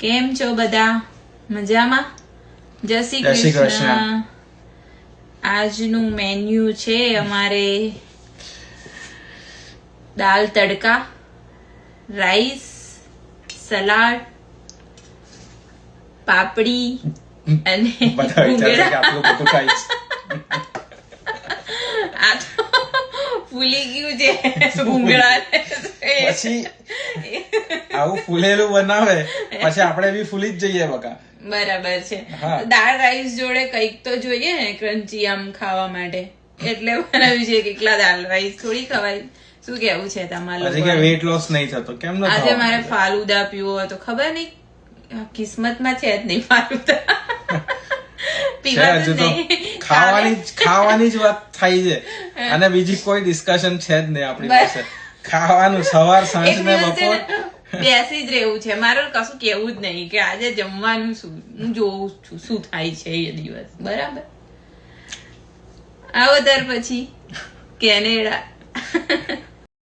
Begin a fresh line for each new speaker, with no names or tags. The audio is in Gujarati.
કેમ છો બધા? મજામાં? જય શ્રી કૃષ્ણ. આજનું મેન્યુ છે અમારે દાલ તડકા, રાઈસ, સલાડ, પાપડી અને આ તો ફૂલી ગયું છે ભૂંગળા.
પછી આવું ફૂલેલું બનાવે પછી આપણે બી ફૂલી જ જઈએ બકા.
બરાબર છે. દાળ રાઈસ જોડે કઈક તો જોઈએ ને ક્રન્ચી આમ ખાવા માટે, એટલે બનાવ્યું છે. કેટલા દાળ રાઈસ થોડી ખવાય. શું કેવું છે તમારું?
હજી કે વેટ લોસ નહીં થતો કેમ નો?
આજે મારે ફાલુદા પીવો હતો, ખબર નહીં કિસ્મતમાં છે જ નહીં ફાલુદા.
ખાવાની જ વાત થાય છે અને બીજી કોઈ ડિસ્કશન છે જ નહીં આપણી પાસે. ખાવાનું સવાર સાંજ ને બપોર
બેસી જ રહેવું છે. મારે કશું કેવું જ નહીં કે આજે જમવાનું શું, હું જોઉં છું શું થાય છે એ દિવસ. બરાબર. આવો ત્યાર પછી કેનેડા